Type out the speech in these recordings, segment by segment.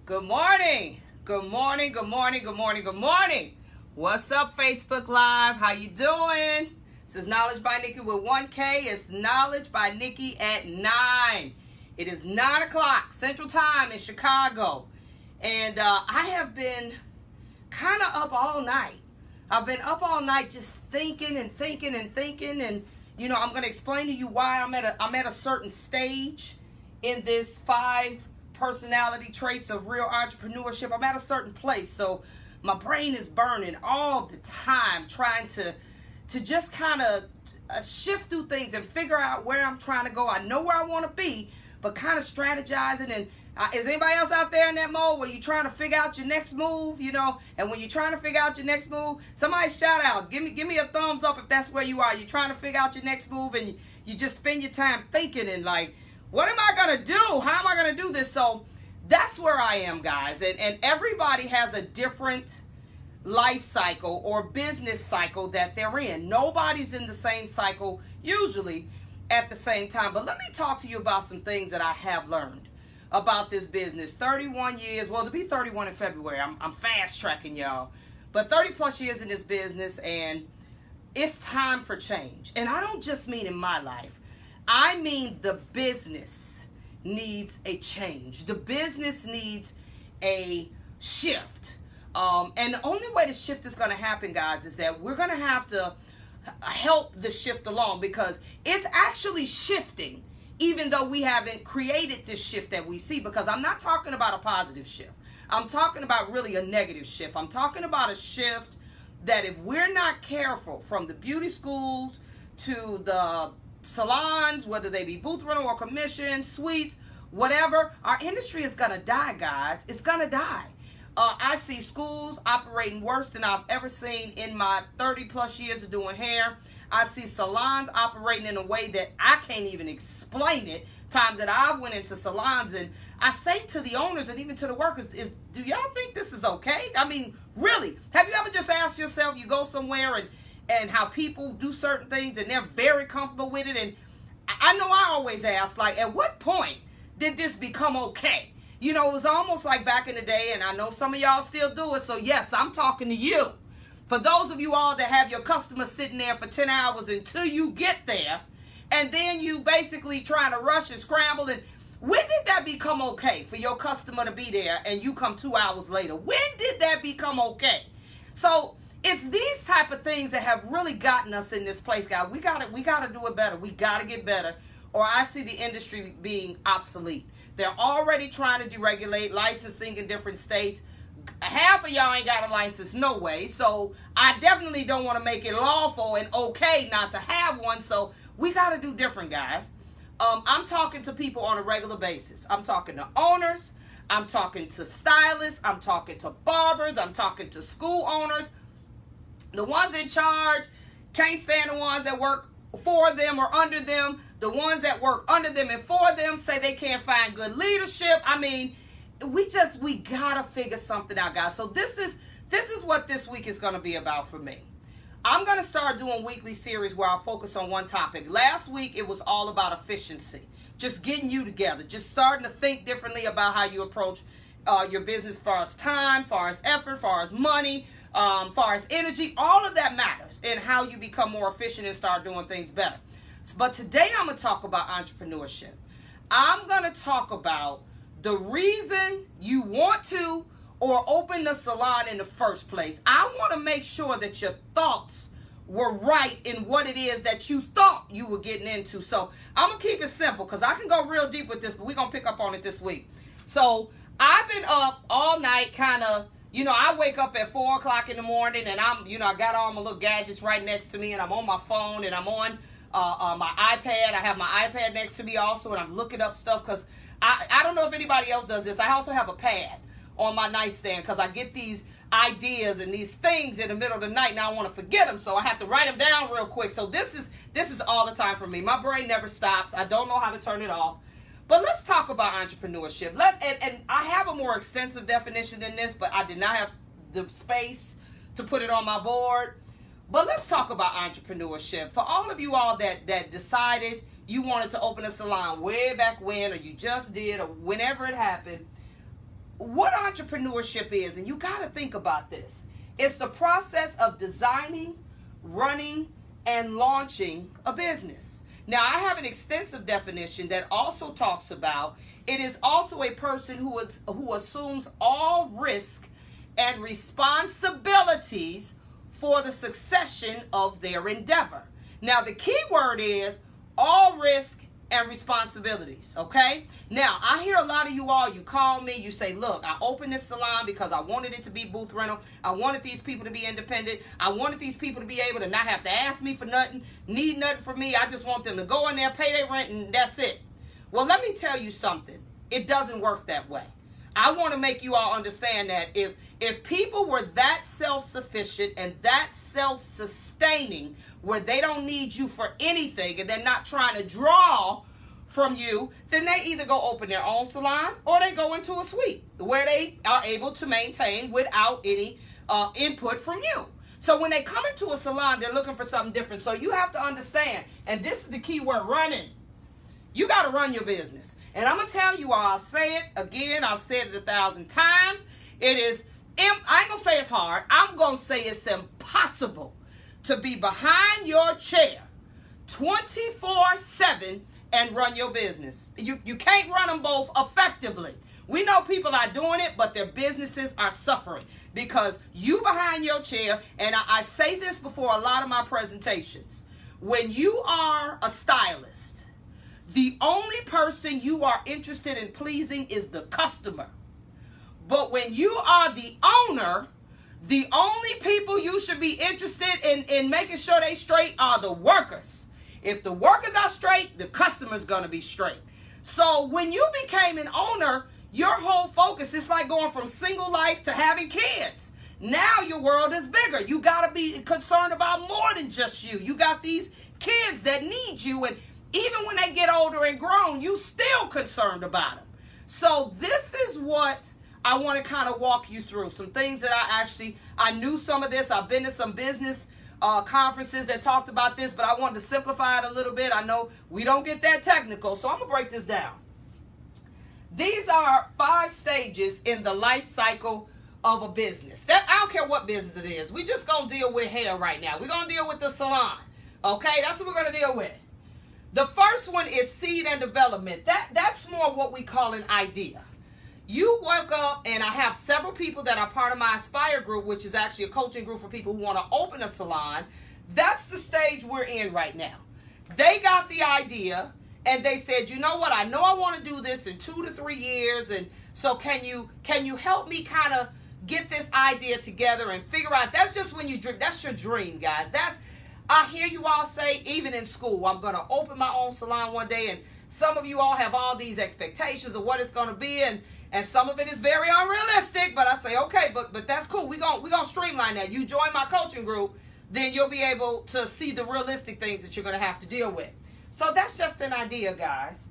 Good morning. Good morning. Good morning. Good morning. Good morning. What's up, Facebook Live? How you doing? This is Knowledge by Nikki with 1K. It's Knowledge by Nikki at 9. It is 9 o'clock Central Time in Chicago. And I have been kind of up all night. I've been up all night just thinking and thinking and thinking. And, you know, I'm going to explain to you why I'm at a certain stage in this 5 personality traits of real entrepreneurship. I'm at a certain place, so my brain is burning all the time trying to just kind of shift through things and figure out where I'm trying to go. I know where I want to be, but kind of strategizing. And is anybody else out there in that mode where you're trying to figure out your next move, you know? And when you're trying to figure out your next move, somebody shout out, give me a thumbs up if that's where you are. You're trying to figure out your next move and you just spend your time thinking and like, what am I going to do? How am I going to do this? So that's where I am, guys. And everybody has a different life cycle or business cycle that they're in. Nobody's in the same cycle usually at the same time. But let me talk to you about some things that I have learned about this business. 31 years, well, to be 31 in February, I'm fast tracking y'all. But 30 plus years in this business, and it's time for change. And I don't just mean in my life. I mean the business needs a change. The business needs a shift. And the only way the shift is going to happen, guys, is that we're going to have to help the shift along, because it's actually shifting, even though we haven't created this shift that we see. Because I'm not talking about a positive shift. I'm talking about really a negative shift. I'm talking about a shift that if we're not careful, from the beauty schools to the salons, whether they be booth rental or commission, suites, whatever, our industry is going to die, guys. It's going to die. I see schools operating worse than I've ever seen in my 30 plus years of doing hair. I see salons operating in a way that I can't even explain it. Times that I went into salons, and I say to the owners and even to the workers, do y'all think this is okay? I mean, really, have you ever just asked yourself, you go somewhere and how people do certain things and they're very comfortable with it? And I know I always ask, like, at what point did this become okay? You know, it was almost like back in the day, and I know some of y'all still do it, so yes, I'm talking to you. For those of you all that have your customers sitting there for 10 hours until you get there, and then you basically trying to rush and scramble, and when did that become okay for your customer to be there and you come 2 hours later? When did that become okay? So it's these type of things that have really gotten us in this place, guys. We gotta do it better. We gotta get better, or I see the industry being obsolete. They're already trying to deregulate licensing in different states. Half of y'all ain't got a license, no way. So I definitely don't want to make it lawful and okay not to have one. So we got to do different, guys. I'm talking to people on a regular basis. I'm talking to owners. I'm talking to stylists. I'm talking to barbers. I'm talking to school owners. The ones in charge can't stand the ones that work for them or under them. The ones that work under them and for them say they can't find good leadership. I mean, we gotta figure something out, guys. So this is what this week is going to be about for me. I'm going to start doing weekly series where I'll focus on one topic. Last week it was all about efficiency, just getting you together, just starting to think differently about how you approach your business, as far as time, as far as effort, as far as money, as far as energy. All of that matters in how you become more efficient and start doing things better. But today I'm going to talk about entrepreneurship. I'm going to talk about the reason you want to or open the salon in the first place. I want to make sure that your thoughts were right in what it is that you thought you were getting into. So I'm going to keep it simple because I can go real deep with this, but we're going to pick up on it this week. So I've been up all night kind of, you know, I wake up at 4 o'clock in the morning and I got all my little gadgets right next to me and I'm on my phone and I'm on my iPad. I have my iPad next to me also, and I'm looking up stuff because I don't know if anybody else does this. I also have a pad on my nightstand because I get these ideas and these things in the middle of the night and I want to forget them, so I have to write them down real quick. So this is all the time for me. My brain never stops. I don't know how to turn it off. But let's talk about entrepreneurship. And I have a more extensive definition than this, but I did not have the space to put it on my board. But let's talk about entrepreneurship. For all of you all that decided you wanted to open a salon way back when, or you just did, or whenever it happened, what entrepreneurship is, and you got to think about this, it's the process of designing, running, and launching a business. Now, I have an extensive definition that also talks about it is also a person who assumes all risk and responsibilities for the succession of their endeavor. Now, the key word is all risk and responsibilities, okay? Now, I hear a lot of you call me, you say, look, I opened this salon because I wanted it to be booth rental. I wanted these people to be independent. I wanted these people to be able to not have to ask me for nothing, need nothing from me. I just want them to go in there, pay their rent, and that's it. Well, let me tell you something. It doesn't work that way. I want to make you all understand that if people were that self-sufficient and that self-sustaining where they don't need you for anything and they're not trying to draw from you, then they either go open their own salon or they go into a suite where they are able to maintain without any input from you. So when they come into a salon, they're looking for something different. So you have to understand, and this is the key word, running. You got to run your business. And I'm going to tell you all, I'll say it again, I've said it 1,000 times. I ain't going to say it's hard. I'm going to say it's impossible to be behind your chair 24/7 and run your business. You can't run them both effectively. We know people are doing it, but their businesses are suffering because you behind your chair, and I say this before a lot of my presentations, when you are a stylist, the only person you are interested in pleasing is the customer. But when you are the owner, the only people you should be interested in making sure they straight are the workers. If the workers are straight, the customer's going to be straight. So when you became an owner, your whole focus is like going from single life to having kids. Now your world is bigger. You got to be concerned about more than just you. You got these kids that need you, and even when they get older and grown, you still concerned about them. So this is what I want to kind of walk you through. Some things that I knew some of this. I've been to some business conferences that talked about this, but I wanted to simplify it a little bit. I know we don't get that technical, so I'm going to break this down. These are 5 stages in the life cycle of a business. I don't care what business it is. We just going to deal with hair right now. We're going to deal with the salon. Okay, that's what we're going to deal with. The first one is seed and development. That's more of what we call an idea. You wake up, and I have several people that are part of my Aspire group, which is actually a coaching group for people who want to open a salon. That's the stage we're in right now. They got the idea, and they said, you know what, I know I want to do this in 2 to 3 years, and so can you help me kind of get this idea together and figure out, that's just when you dream, that's your dream, guys. I hear you all say, even in school, I'm going to open my own salon one day, and some of you all have all these expectations of what it's going to be, and some of it is very unrealistic, but I say, okay, but that's cool. We're gonna streamline that. You join my coaching group, then you'll be able to see the realistic things that you're going to have to deal with. So that's just an idea, guys.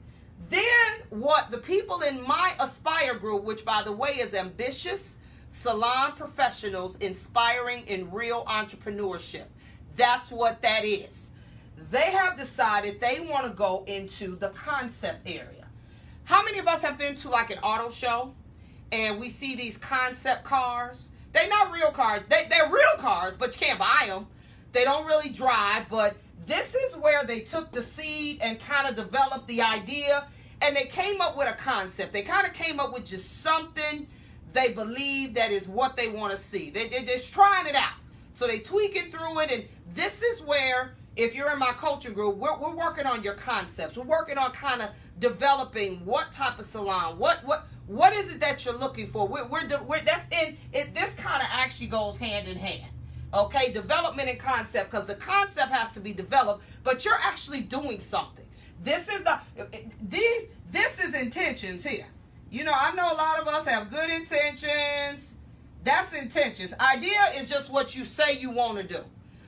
Then what the people in my Aspire group, which by the way is ambitious salon professionals inspiring in real entrepreneurship. That's what that is. They have decided they want to go into the concept area. How many of us have been to like an auto show and we see these concept cars? They're not real cars. They're real cars, but you can't buy them. They don't really drive, but this is where they took the seed and kind of developed the idea, and they came up with a concept. They kind of came up with just something they believe that is what they want to see. They're just trying it out. So they tweak it through it, and this is where, if you're in my coaching group, we're working on your concepts. We're working on kind of developing what type of salon, what is it that you're looking for. This kind of actually goes hand in hand. Okay, development and concept, because the concept has to be developed, but you're actually doing something. This is intentions here. You know, I know a lot of us have good intentions. That's intentions. Idea is just what you say you want to do.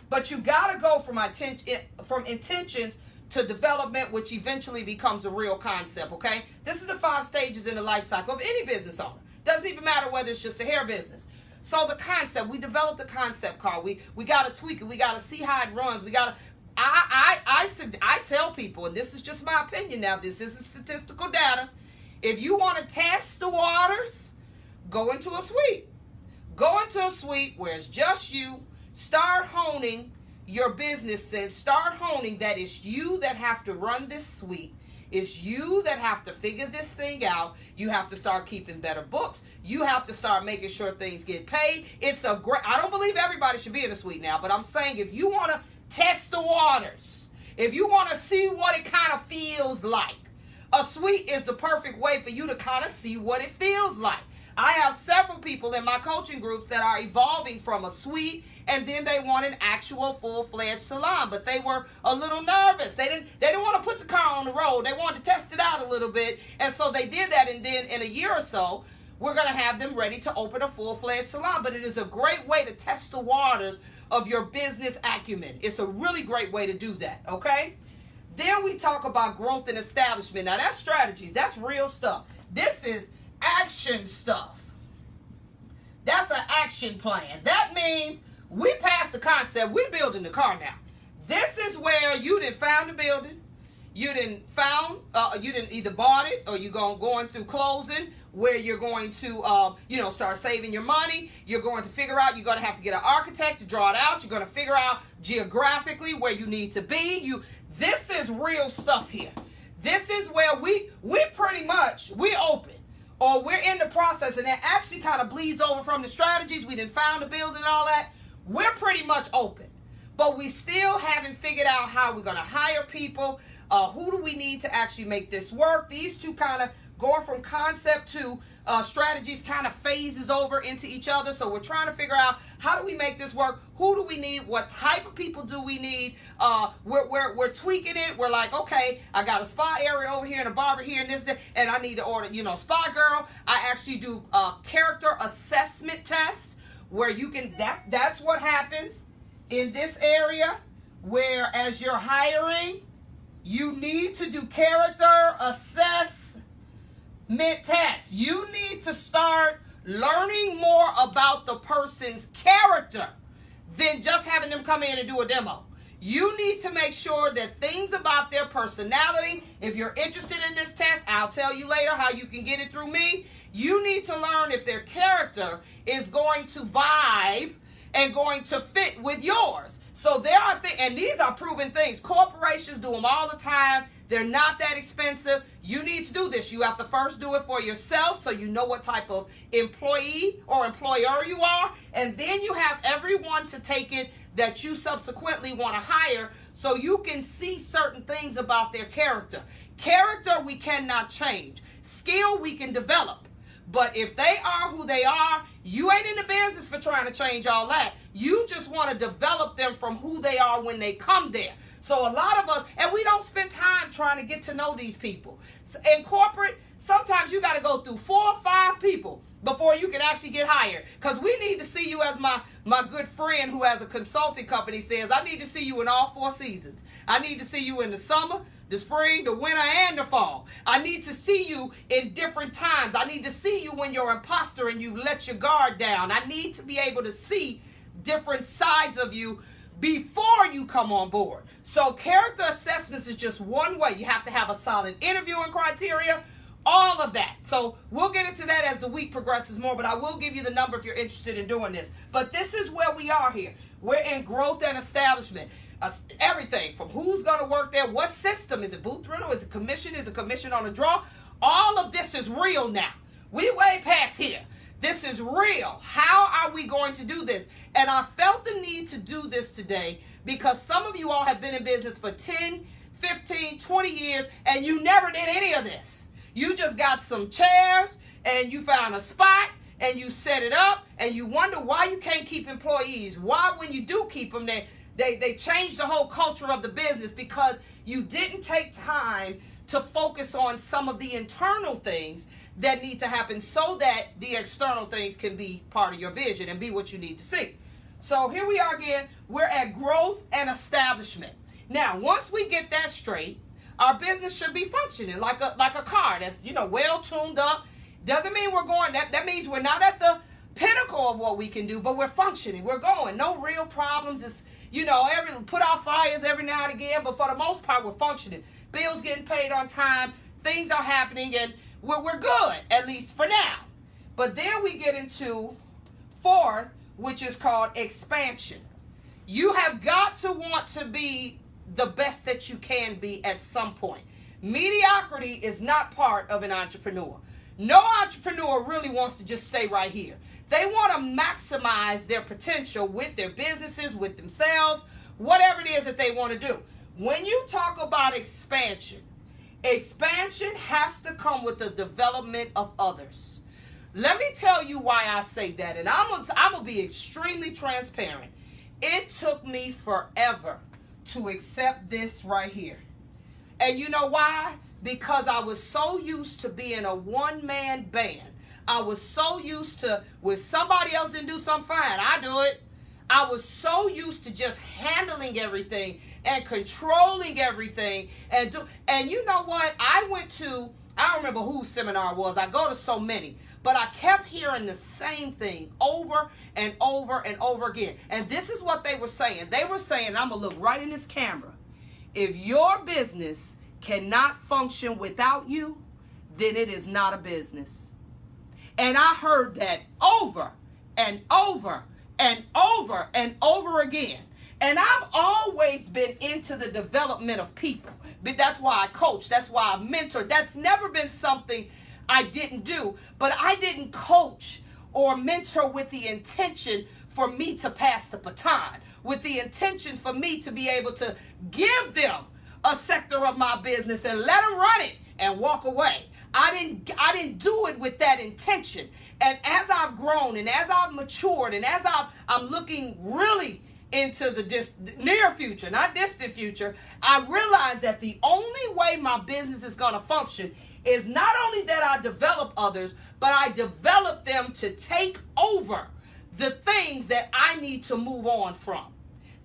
But you got to go from intentions to development, which eventually becomes a real concept, okay? This is the 5 stages in the life cycle of any business owner. Doesn't even matter whether it's just a hair business. So the concept, we developed the concept car. We got to tweak it. We got to see how it runs. We got to, I tell people, and this is just my opinion now, this isn't statistical data. If you want to test the waters go into a suite. Go into a suite where it's just you. Start honing your business sense. Start honing that it's you that have to run this suite. It's you that have to figure this thing out. You have to start keeping better books. You have to start making sure things get paid. I don't believe everybody should be in a suite now, but I'm saying if you want to test the waters, if you want to see what it kind of feels like, a suite is the perfect way for you to kind of see what it feels like. I have several people in my coaching groups that are evolving from a suite, and then they want an actual full-fledged salon, but they were a little nervous. They didn't want to put the car on the road. They wanted to test it out a little bit, and so they did that, and then in a year or so, we're going to have them ready to open a full-fledged salon. But it is a great way to test the waters of your business acumen. It's a really great way to do that, okay? Then we talk about growth and establishment. Now, that's strategies. That's real stuff. This is action stuff. That's an action plan. That means we passed the concept. We're building the car now. This is where you didn't found the building. You didn't either bought it or you're going through closing where you're going to, start saving your money. You're going to figure out, you're going to have to get an architect to draw it out. You're going to figure out geographically where you need to be. This is real stuff here. This is where we open. Or we're in the process, and that actually kind of bleeds over from the strategies. We didn't found the building and all that. We're pretty much open. But we still haven't figured out how we're going to hire people. Who do we need to actually make this work? These two kind of going from concept to strategies kind of phases over into each other. So we're trying to figure out how do we make this work? Who do we need? What type of people do we need? We're tweaking it. We're like, okay, I got a spa area over here and a barber here and this, and I need to order, spa girl. I actually do a character assessment test where you can, that's what happens in this area where as you're hiring, you need to do character assessment tests. You need to start learning more about the person's character than just having them come in and do a demo. You need to make sure that things about their personality, if you're interested in this test, I'll tell you later how you can get it through me. You need to learn if their character is going to vibe and going to fit with yours. So there are things, and these are proven things. Corporations do them all the time. They're not that expensive. You need to do this. You have to first do it for yourself so you know what type of employee or employer you are. And then you have everyone to take it that you subsequently want to hire so you can see certain things about their character. Character we cannot change. Skill we can develop. But if they are who they are, you ain't in the business for trying to change all that. You just want to develop them from who they are when they come there. So a lot of us, and we don't spend time trying to get to know these people. In corporate, sometimes you got to go through 4 or 5 people before you can actually get hired. Because we need to see you, as my good friend who has a consulting company says, I need to see you in all 4 seasons. I need to see you in the summer, the spring, the winter, and the fall. I need to see you in different times. I need to see you when you're an imposter and you've let your guard down. I need to be able to see different sides of you before you come on board. So character assessments is just one way. You have to have a solid interviewing criteria, all of that. So we'll get into that as the week progresses more, but I will give you the number if you're interested in doing this. But this is where we are here. We're in growth and establishment. Everything from who's going to work there, what system, is it booth rental, is it commission on a draw? All of this is real now. We way past here. This is real. How are we going to do this? And I felt the need to do this today because some of you all have been in business for 10, 15, 20 years and you never did any of this. You just got some chairs and you found a spot and you set it up and you wonder why you can't keep employees. Why when you do keep them, they change the whole culture of the business because you didn't take time to focus on some of the internal things that need to happen so that the external things can be part of your vision and be what you need to see. So here we are again. We're at growth and establishment. Now, once we get that straight, our business should be functioning like a car that's, well tuned up. Doesn't mean we're going, that means we're not at the pinnacle of what we can do, but we're functioning. We're going. No real problems. It's, put out fires every now and again, but for the most part, we're functioning. Bills getting paid on time. Things are happening, and we're good, at least for now. But then we get into fourth, which is called expansion. You have got to want to be the best that you can be at some point. Mediocrity is not part of an entrepreneur. No entrepreneur really wants to just stay right here. They want to maximize their potential with their businesses, with themselves, whatever it is that they want to do. When you talk about expansion, expansion has to come with the development of others. Let me tell you why I say that, and I'm going to be extremely transparent. It took me forever to accept this right here. And you know why? Because I was so used to being a one-man band. I was so used to, when somebody else didn't do something, fine, I do it. I was so used to just handling everything and controlling everything. And you know what? I don't remember whose seminar it was. I go to so many. But I kept hearing the same thing over and over and over again. And this is what they were saying. They were saying, and I'm going to look right in this camera. If your business cannot function without you, then it is not a business. And I heard that over and over and over and over again. And I've always been into the development of people. But that's why I coach. That's why I mentor. That's never been something I didn't do. But I didn't coach or mentor with the intention for me to pass the baton, with the intention for me to be able to give them a sector of my business and let them run it and walk away. I didn't do it with that intention. And as I've grown and as I've matured and as I'm looking really into the near future, not distant future, I realized that the only way my business is going to function is not only that I develop others, but I develop them to take over the things that I need to move on from.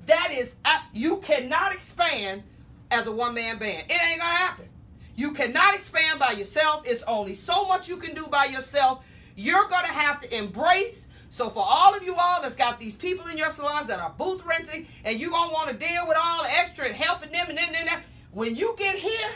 That is, you cannot expand as a one-man band. It ain't going to happen. You cannot expand by yourself. It's only so much you can do by yourself. You're going to have to embrace. So for all of you all that's got these people in your salons that are booth renting, and you're going to want to deal with all the extra and helping them and then, when you get here,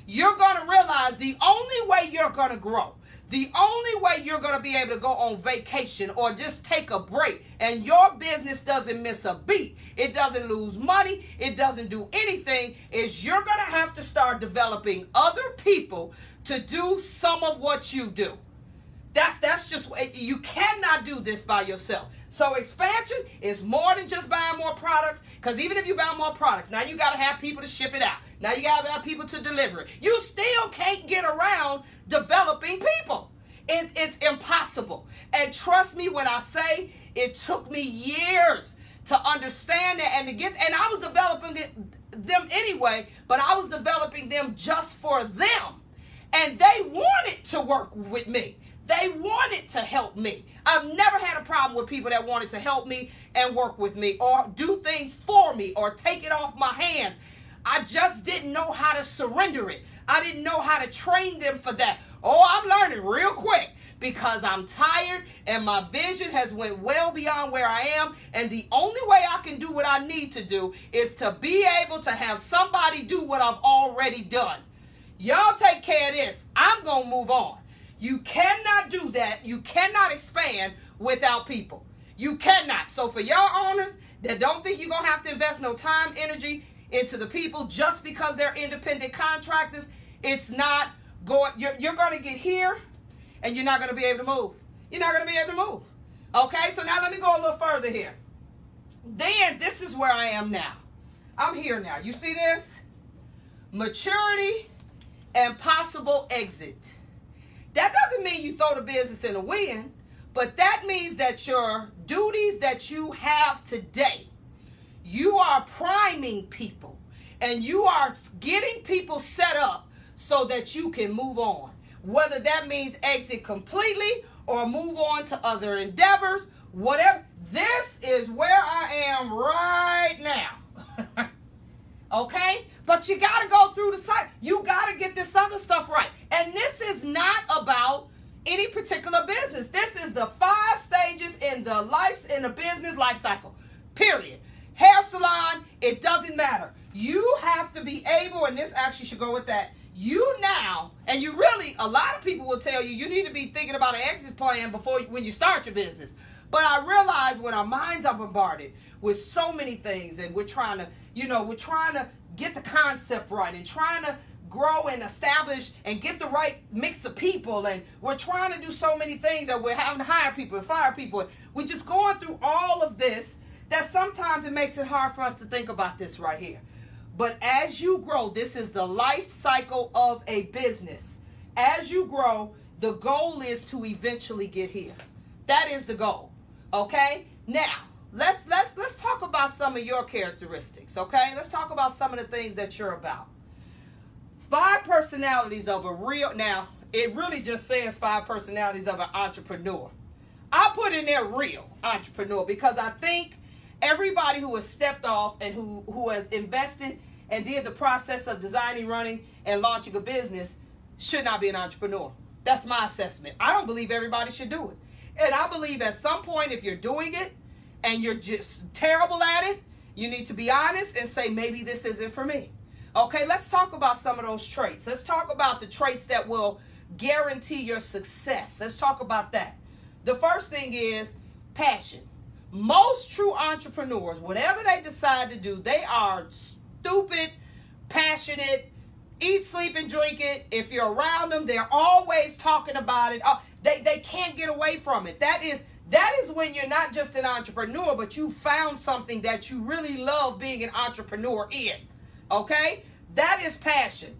you're going to realize the only way you're going to grow, the only way you're going to be able to go on vacation or just take a break and your business doesn't miss a beat, it doesn't lose money, it doesn't do anything, is you're going to have to start developing other people to do some of what you do. That's just, you cannot do this by yourself. So expansion is more than just buying more products, because even if you buy more products, now you got to have people to ship it out. Now you got to have people to deliver it. You still can't get around developing people. It's impossible. And trust me when I say it took me years to understand that and to get, and I was developing them anyway, but I was developing them just for them. And they wanted to work with me. They wanted to help me. I've never had a problem with people that wanted to help me and work with me or do things for me or take it off my hands. I just didn't know how to surrender it. I didn't know how to train them for that. Oh, I'm learning real quick because I'm tired and my vision has went well beyond where I am. And the only way I can do what I need to do is to be able to have somebody do what I've already done. Y'all take care of this. I'm going to move on. You cannot do that. You cannot expand without people. You cannot. So for y'all owners that don't think you're going to have to invest no time, energy into the people just because they're independent contractors, it's not going, you're going to get here and you're not going to be able to move. You're not going to be able to move. Okay, so now let me go a little further here. Then this is where I am now. I'm here now. You see this? Maturity and possible exit. That doesn't mean you throw the business in the wind, but that means that your duties that you have today, you are priming people and you are getting people set up so that you can move on. Whether that means exit completely or move on to other endeavors, whatever. This is where I am right now. Okay? But you got to go through the cycle. You got to get this other stuff right. And this is not about any particular business. This is the 5 stages in the business life cycle. Period. Hair salon, it doesn't matter. You have to be able, and this actually should go with that, you now, and you really, a lot of people will tell you need to be thinking about an exit plan when you start your business. But I realize when our minds are bombarded with so many things, and we're trying to get the concept right, and trying to grow and establish and get the right mix of people, and we're trying to do so many things, that we're having to hire people and fire people, and we're just going through all of this, that sometimes it makes it hard for us to think about this right here. But as you grow, this is the life cycle of a business. As you grow, the goal is to eventually get here. That is the goal. Okay? Now, let's talk about some of your characteristics, okay? Let's talk about some of the things that you're about. 5 personalities of a real, now, it really just says 5 personalities of an entrepreneur. I put in there real entrepreneur, because I think everybody who has stepped off and who has invested and did the process of designing, running, and launching a business should not be an entrepreneur. That's my assessment. I don't believe everybody should do it. And I believe at some point, if you're doing it and you're just terrible at it, you need to be honest and say, maybe this isn't for me. Okay, let's talk about some of those traits. Let's talk about the traits that will guarantee your success. Let's talk about that. The first thing is passion. Most true entrepreneurs, whatever they decide to do, they are stupid, passionate, eat, sleep, and drink it. If you're around them, they're always talking about it. They can't get away from it. That is when you're not just an entrepreneur, but you found something that you really love being an entrepreneur in. Okay? That is passion.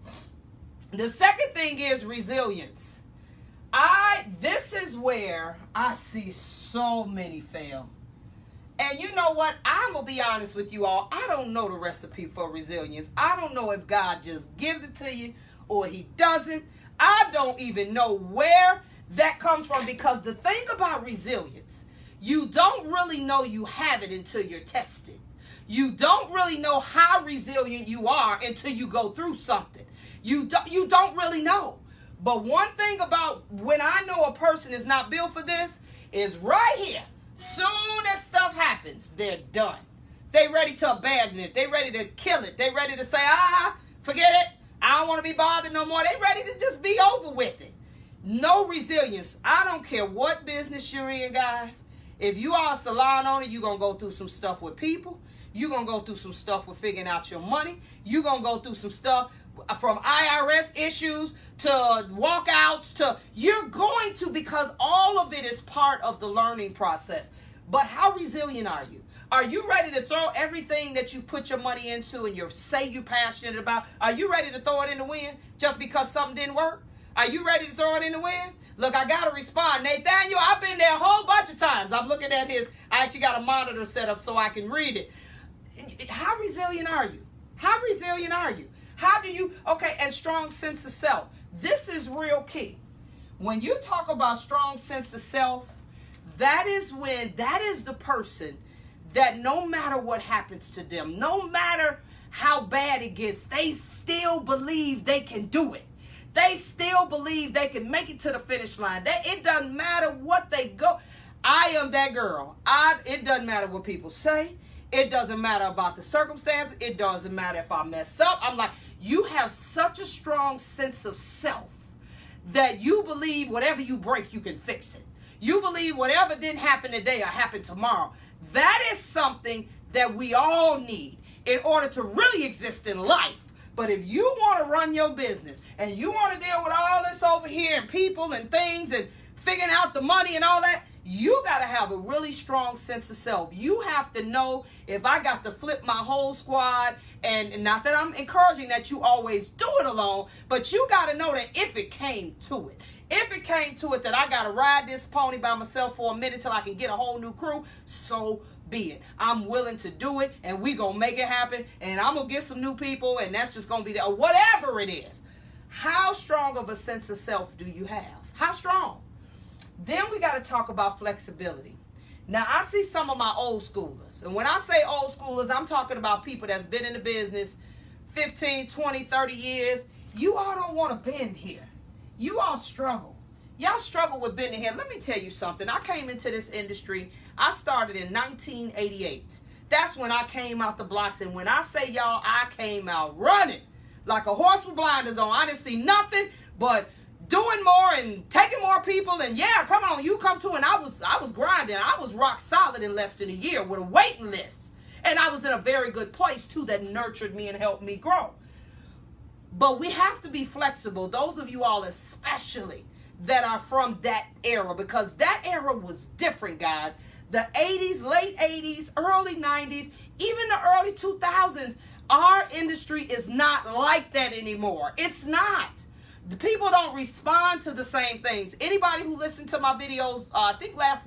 The second thing is resilience. This is where I see so many fail. And you know what? I'm going to be honest with you all. I don't know the recipe for resilience. I don't know if God just gives it to you or he doesn't. I don't even know where that comes from, because the thing about resilience, you don't really know you have it until you're tested. You don't really know how resilient you are until you go through something. You don't really know. But one thing about when I know a person is not built for this is right here. Soon as stuff happens, they're done. They ready to abandon it. They ready to kill it. They ready to say, forget it. I don't want to be bothered no more. They ready to just be over with it. No resilience. I don't care what business you're in, guys. If you are a salon owner, you're going to go through some stuff with people. You're going to go through some stuff with figuring out your money. You're going to go through some stuff from IRS issues to walkouts to, you're going to, because all of it is part of the learning process. But how resilient are you? Are you ready to throw everything that you put your money into and you say you're passionate about? Are you ready to throw it in the wind just because something didn't work? Are you ready to throw it in the wind? Look, I got to respond. Nathaniel, I've been there a whole bunch of times. I'm looking at his, I actually got a monitor set up so I can read it. How resilient are you? How resilient are you? How do you, and strong sense of self. This is real key. When you talk about strong sense of self, that is the person that no matter what happens to them, no matter how bad it gets, they still believe they can do it. They still believe they can make it to the finish line. It doesn't matter what they go. I am that girl. It doesn't matter what people say. It doesn't matter about the circumstances. It doesn't matter if I mess up. I'm like, you have such a strong sense of self that you believe whatever you break, you can fix it. You believe whatever didn't happen today will happen tomorrow. That is something that we all need in order to really exist in life. But if you want to run your business and you want to deal with all this over here and people and things and figuring out the money and all that, you got to have a really strong sense of self. You have to know, if I got to flip my whole squad, and not that I'm encouraging that you always do it alone, but you got to know that if it came to it, that I got to ride this pony by myself for a minute till I can get a whole new crew, so be it. I'm willing to do it, and we gonna make it happen, and I'm gonna get some new people, and that's just gonna be there, or whatever it is. How strong of a sense of self do you have? How strong? Then we got to talk about flexibility. Now, I see some of my old schoolers, and when I say old schoolers, I'm talking about people that's been in the business 15, 20, 30 years. You all don't want to bend here. You all struggle. Y'all struggle with bending here. Let me tell you something. I came into this industry, I started in 1988. That's when I came out the blocks, and when I say y'all, I came out running. like a horse with blinders on. I didn't see nothing but doing more and taking more people. And yeah, come on, you come to. And I was grinding. I was rock solid in less than a year with a waiting list. And I was in a very good place too that nurtured me and helped me grow. But we have to be flexible. Those of you all especially that are from that era, because that era was different, guys. The 80s, late 80s, early 90s, even the early 2000s, our industry is not like that anymore. It's not. The people don't respond to the same things. Anybody who listened to my videos, I think last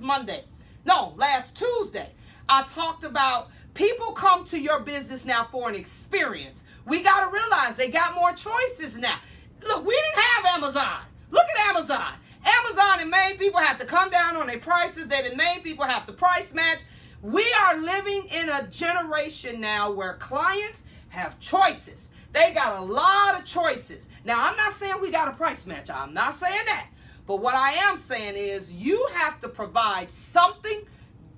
Tuesday, I talked about people come to your business now for an experience. We got to realize they got more choices now. Look, we didn't have Amazon. Look at Amazon. Amazon and made people have to come down on their prices. They done made people have to price match. We are living in a generation now where clients have choices. They got a lot of choices. Now, I'm not saying we got a price match. I'm not saying that. But what I am saying is you have to provide something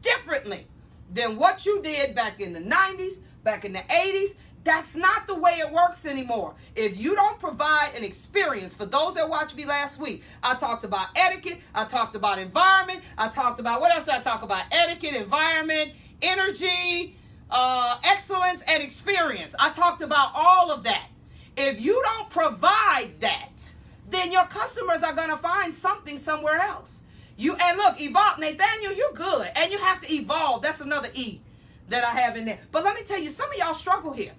differently than what you did back in the 90s, back in the 80s. That's not the way it works anymore. If you don't provide an experience, for those that watched me last week, I talked about etiquette, I talked about environment, I talked about, what else did I talk about? Etiquette, environment, energy, excellence, and experience. I talked about all of that. If you don't provide that, then your customers are going to find something somewhere else. And look, evolve, Nathaniel, you're good. And you have to evolve. That's another E that I have in there. But let me tell you, some of y'all struggle here.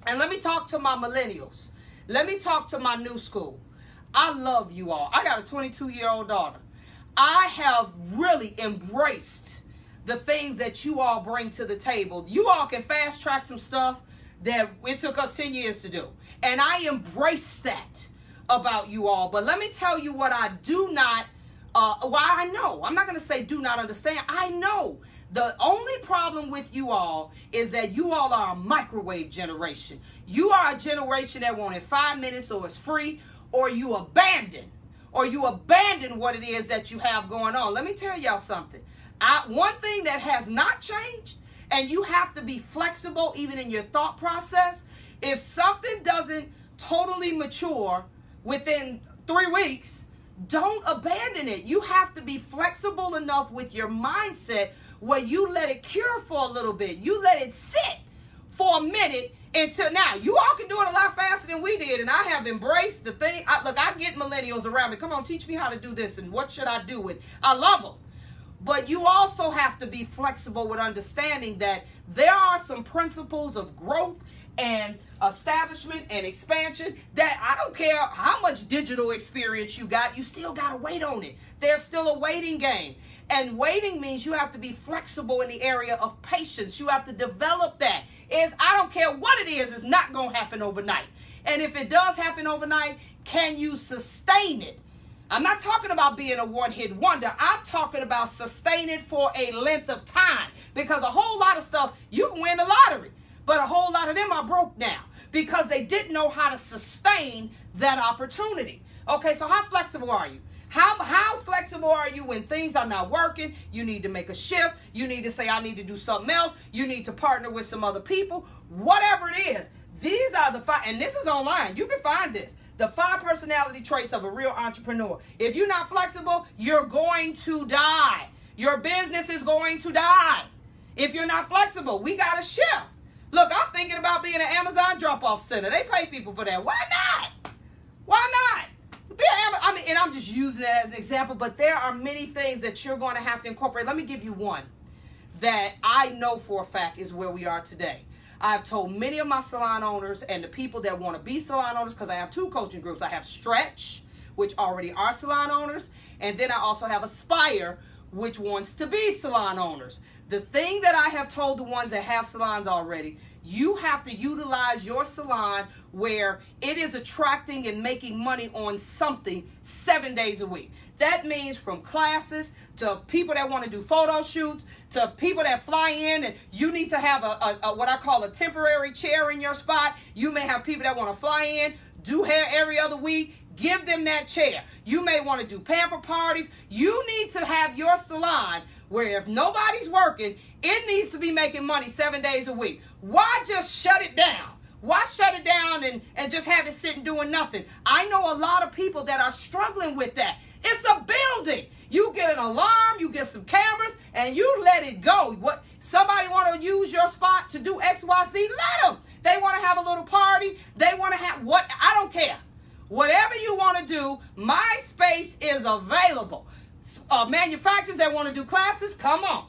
And let me talk to my millennials. Let me talk to my new school. I love you all. I got a 22-year-old daughter. I have really embraced the things that you all bring to the table. You all can fast track some stuff that it took us 10 years to do. And I embrace that about you all. But let me tell you what I do not, I know. I'm not going to say do not understand. I know. The only problem with you all is that you all are a microwave generation. You are a generation that wanted 5 minutes or it's free, or you abandon what it is that you have going on. Let me tell y'all something. One thing that has not changed, and you have to be flexible even in your thought process. If something doesn't totally mature within 3 weeks, don't abandon it. You have to be flexible enough with your mindset where you let it cure for a little bit. You let it sit for a minute until now. You all can do it a lot faster than we did, and I have embraced the thing. I get millennials around me. Come on, teach me how to do this, and what should I do? And I love them. But you also have to be flexible with understanding that there are some principles of growth and establishment and expansion that I don't care how much digital experience you got, you still got to wait on it. There's still a waiting game. And waiting means you have to be flexible in the area of patience. You have to develop that. I don't care what it is, it's not going to happen overnight. And if it does happen overnight, can you sustain it? I'm not talking about being a one-hit wonder. I'm talking about sustain it for a length of time. Because a whole lot of stuff, you can win the lottery. But a whole lot of them are broke now because they didn't know how to sustain that opportunity. Okay, so how flexible are you? How flexible are you when things are not working? You need to make a shift. You need to say, I need to do something else. You need to partner with some other people. Whatever it is, these are the 5, and this is online. You can find this. The 5 personality traits of a real entrepreneur. If you're not flexible, you're going to die. Your business is going to die. If you're not flexible, we got to shift. Look, I'm thinking about being an Amazon drop-off center. They pay people for that. Why not? Why not? And I'm just using it as an example, but there are many things that you're going to have to incorporate. Let me give you one that I know for a fact is where we are today. I've told many of my salon owners and the people that want to be salon owners, because I have 2 coaching groups. I have Stretch, which already are salon owners, and then I also have Aspire, which wants to be salon owners. The thing that I have told the ones that have salons already, you have to utilize your salon where it is attracting and making money on something 7 days a week. That means from classes to people that want to do photo shoots to people that fly in, and you need to have a what I call a temporary chair in your spot. You may have people that want to fly in, do hair every other week. Give them that chair. You may want to do pamper parties. You need to have your salon where if nobody's working, it needs to be making money 7 days a week. Why just shut it down Why shut it down and just have it sitting doing nothing? I know a lot of people that are struggling with that. It's a building. You get an alarm, you get some cameras, and you let it go. What, somebody want to use your spot to do X, Y, Z, let them. They want to have a little party. They want to have what? I don't care. Whatever you want to do, my space is available. Manufacturers that want to do classes, come on.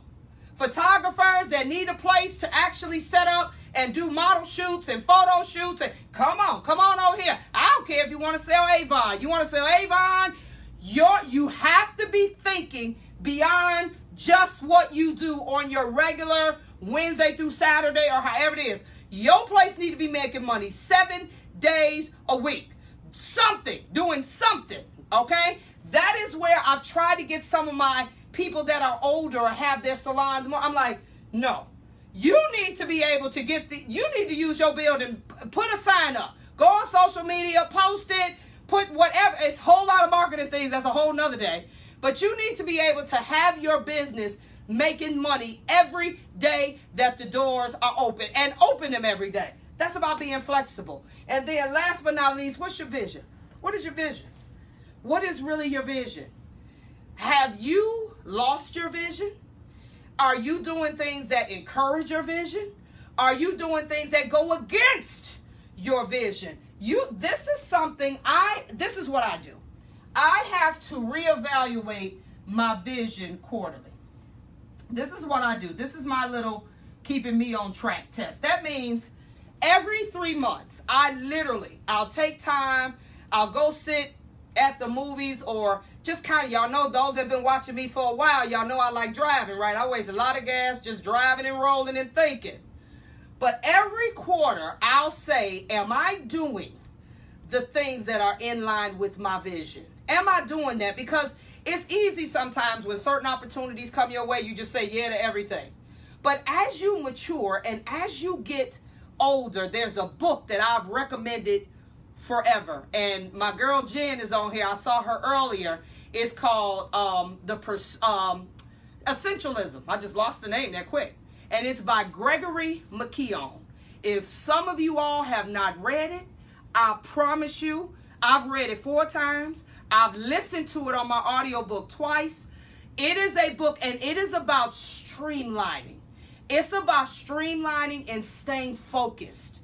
Photographers that need a place to actually set up and do model shoots and photo shoots, and come on over here. I don't care if you want to sell Avon. You want to sell Avon? You have to be thinking beyond just what you do on your regular Wednesday through Saturday or however it is. Your place need to be making money 7 days a week. Doing something, okay? That is where I've tried to get some of my people that are older or have their salons more. I'm like, no. You need to be able to you need to use your building, put a sign up, go on social media, post it, put whatever. It's a whole lot of marketing things. That's a whole nother day. But you need to be able to have your business making money every day that the doors are open, and open them every day. That's about being flexible. And then last but not least, what's your vision? What is your vision? What is really your vision? Have you lost your vision? Are you doing things that encourage your vision? Are you doing things that go against your vision? This is what I do. I have to reevaluate my vision quarterly. This is what I do. This is my little keeping me on track test. That means every 3 months, I'll take time, I'll go sit at the movies, or just kind of, y'all know, those that have been watching me for a while, y'all know I like driving, right? I waste a lot of gas just driving and rolling and thinking. But every quarter, I'll say, am I doing the things that are in line with my vision? Am I doing that? Because it's easy sometimes when certain opportunities come your way, you just say yeah to everything. But as you mature and as you get older, there's a book that I've recommended forever, and my girl Jen is on here. I saw her earlier. It's called Essentialism. I just lost the name that quick, and it's by Gregory McKeown. If some of you all have not read it, I promise you, I've read it 4 times. I've listened to it on my audiobook twice. It is a book, and it is about streamlining. It's about streamlining and staying focused.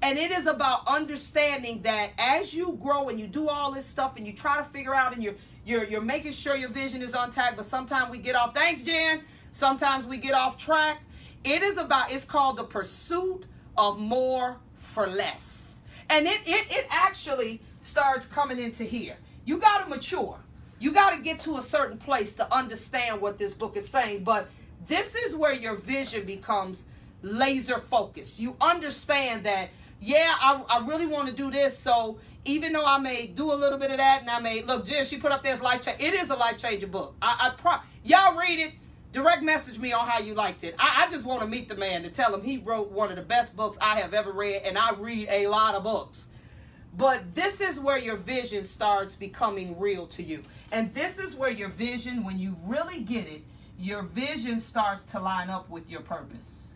And it is about understanding that as you grow and you do all this stuff and you try to figure out and you're making sure your vision is on track, but sometimes we get off, thanks Jen, sometimes we get off track. It's called the pursuit of more for less. And it actually starts coming into here. You got to mature. You got to get to a certain place to understand what this book is saying. But this is where your vision becomes laser focused. You understand that, yeah, I really want to do this. So even though I may do a little bit of that, and look, Jen, she put up this life change. It is a life changing book. Y'all read it. Direct message me on how you liked it. I just want to meet the man to tell him he wrote one of the best books I have ever read, and I read a lot of books. But this is where your vision starts becoming real to you. And this is where your vision, when you really get it, your vision starts to line up with your purpose.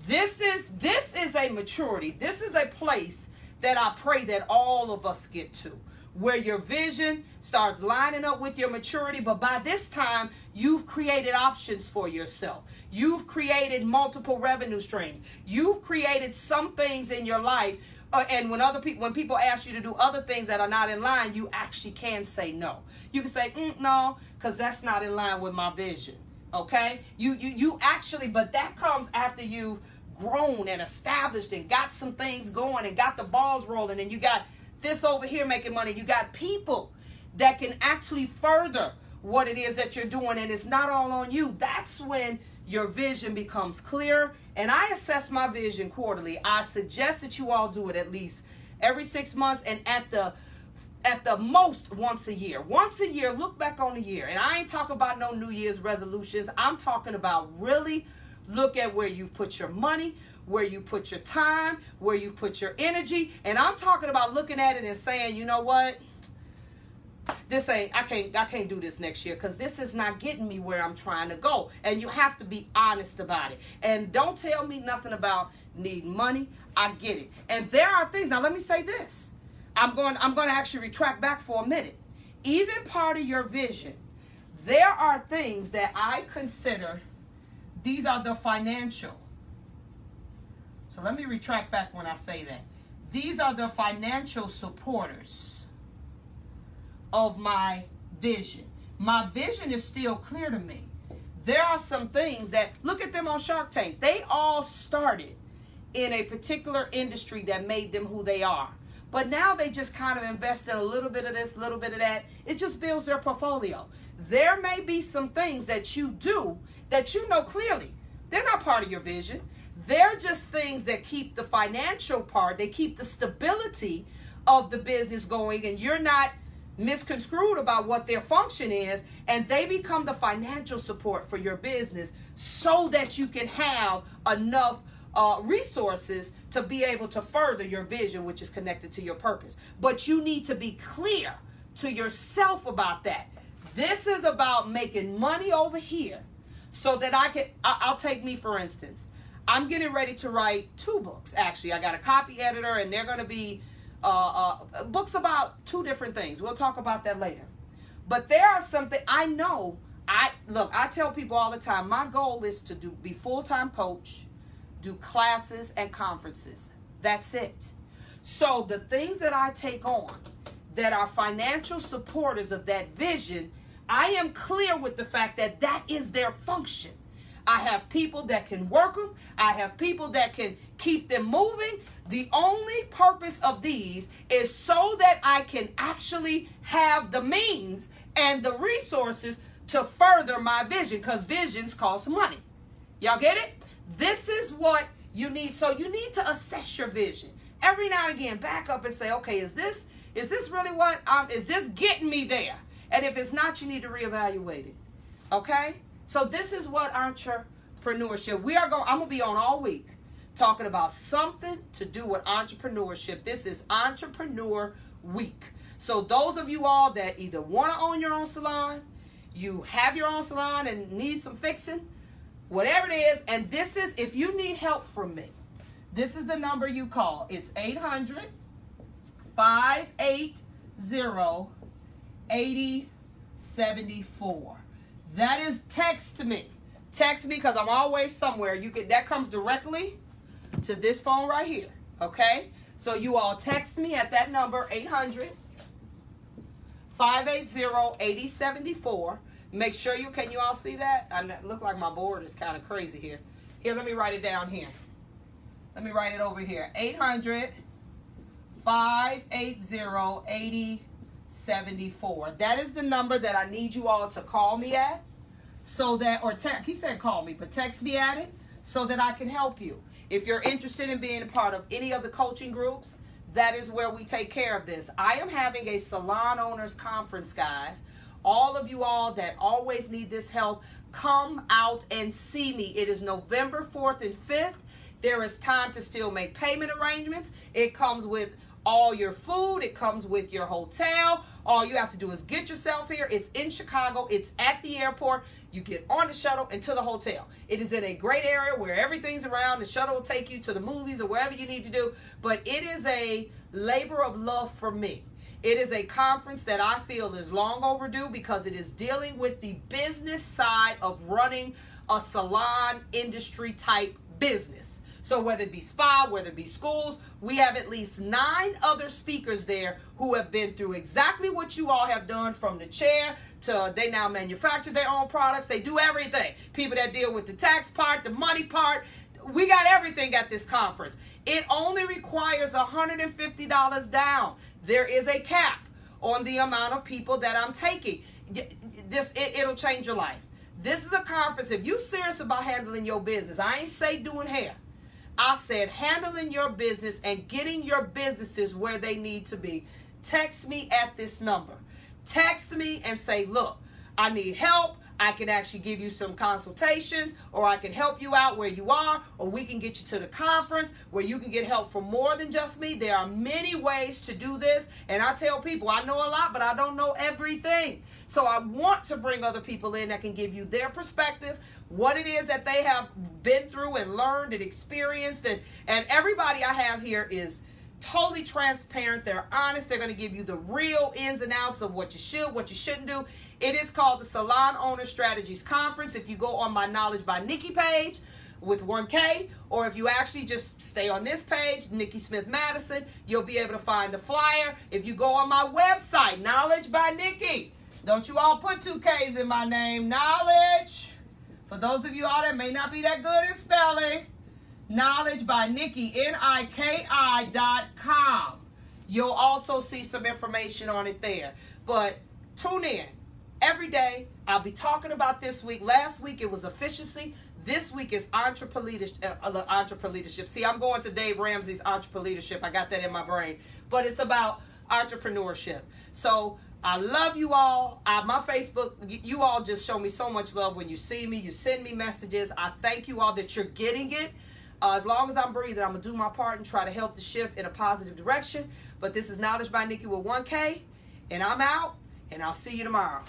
This is a maturity. This is a place that I pray that all of us get to, where your vision starts lining up with your maturity. But by this time, you've created options for yourself. You've created multiple revenue streams. You've created some things in your life. And when people ask you to do other things that are not in line, you actually can say no. You can say, no, because that's not in line with my vision. Okay? You actually, but that comes after you've grown and established and got some things going and got the balls rolling, and you got this over here making money. You got people that can actually further what it is that you're doing, and it's not all on you. That's when your vision becomes clear. And I assess my vision quarterly. I suggest that you all do it at least every 6 months, and at the most once a year. Once a year, look back on the year. And I ain't talking about no New Year's resolutions. I'm talking about really look at where you put your money, where you put your time, where you put your energy. And I'm talking about looking at it and saying, you know what? I can't do this next year because this is not getting me where I'm trying to go. And you have to be honest about it. And don't tell me nothing about needing money. I get it. And there are things. Now let me say this. I'm going to actually retract back for a minute. Even part of your vision, there are things that I consider, these are the financial. So let me retract back when I say that. These are the financial supporters of my vision. My vision is still clear to me. There are some things that, look at them on Shark Tank. They all started in a particular industry that made them who they are. But now they just kind of invest in a little bit of this, a little bit of that. It just builds their portfolio. There may be some things that you do that you know clearly. They're not part of your vision. They're just things that keep the financial part, they keep the stability of the business going, and you're not misconstrued about what their function is, and they become the financial support for your business so that you can have enough resources to be able to further your vision, which is connected to your purpose. But you need to be clear to yourself about that. This is about making money over here so that I'll take me for instance. I'm getting ready to write 2 books. Actually, I got a copy editor, and they're going to be books about 2 different things. We'll talk about that later. But there are something I know. I tell people all the time, my goal is to be full-time coach, do classes and conferences. That's it. So the things that I take on that are financial supporters of that vision, I am clear with the fact that that is their function. I have people that can work them. I have people that can keep them moving. The only purpose of these is so that I can actually have the means and the resources to further my vision, because visions cost money. Y'all get it? This is what you need. So you need to assess your vision. Every now and again, back up and say, okay, is this really what, is this getting me there? And if it's not, you need to reevaluate it. Okay? So this is what entrepreneurship. I'm going to be on all week talking about something to do with entrepreneurship. This is Entrepreneur Week. So those of you all that either want to own your own salon, you have your own salon and need some fixing, whatever it is, and this is, if you need help from me, this is the number you call. It's 800-580-8074. That is text me. Text me because I'm always somewhere. That comes directly to this phone right here. Okay? So you all text me at that number, 800-580-8074. Make sure can you all see that? I look like my board is kind of crazy here. Here, let me write it down here. Let me write it over here. 800-580-8074. That is the number that I need you all to call me at, so that, or keep saying call me, but text me at it so that I can help you. If you're interested in being a part of any of the coaching groups, that is where we take care of this. I am having a salon owners conference, guys. All of you all that always need this help, come out and see me. It is November 4th and 5th. There is time to still make payment arrangements. It comes with all your food. It comes with your hotel. All you have to do is get yourself here. It's in Chicago. It's at the airport. You get on the shuttle and to the hotel. It is in a great area where everything's around. The shuttle will take you to the movies or wherever you need to do. But it is a labor of love for me. It is a conference that I feel is long overdue because it is dealing with the business side of running a salon industry type business. So whether it be spa, whether it be schools, we have at least 9 other speakers there who have been through exactly what you all have done, from the chair to they now manufacture their own products. They do everything. People that deal with the tax part, the money part. We got everything at this conference. It only requires $150 down. There is a cap on the amount of people that I'm taking. It'll change your life. This is a conference. If you're serious about handling your business, I ain't say doing hair. I said handling your business and getting your businesses where they need to be. Text me at this number. Text me and say, look, I need help. I can actually give you some consultations, or I can help you out where you are, or we can get you to the conference where you can get help from more than just me. There are many ways to do this, and I tell people I know a lot, but I don't know everything. So I want to bring other people in that can give you their perspective, what it is that they have been through and learned and experienced, and everybody I have here is totally transparent. They're honest. They're going to give you the real ins and outs of what you should, what you shouldn't do. It is called the Salon Owner Strategies Conference. If you go on my Knowledge by Nikki page with 1K, or if you actually just stay on this page, Nikki Smith Madison, you'll be able to find the flyer. If you go on my website, Knowledge by Nikki, don't you all put 2 K's in my name, Knowledge. For those of you all that may not be that good at spelling, Knowledge by Nikki, NIKI.com. You'll also see some information on it there. But tune in every day. I'll be talking about this week. Last week it was efficiency. This week is entrepreneurship. See, I'm going to Dave Ramsey's Entrepreneurship. I got that in my brain. But it's about entrepreneurship. So I love you all. My Facebook, you all just show me so much love when you see me. You send me messages. I thank you all that you're getting it. As long as I'm breathing, I'm going to do my part and try to help the shift in a positive direction. But this is Knowledge by Nikki with 1K, and I'm out, and I'll see you tomorrow.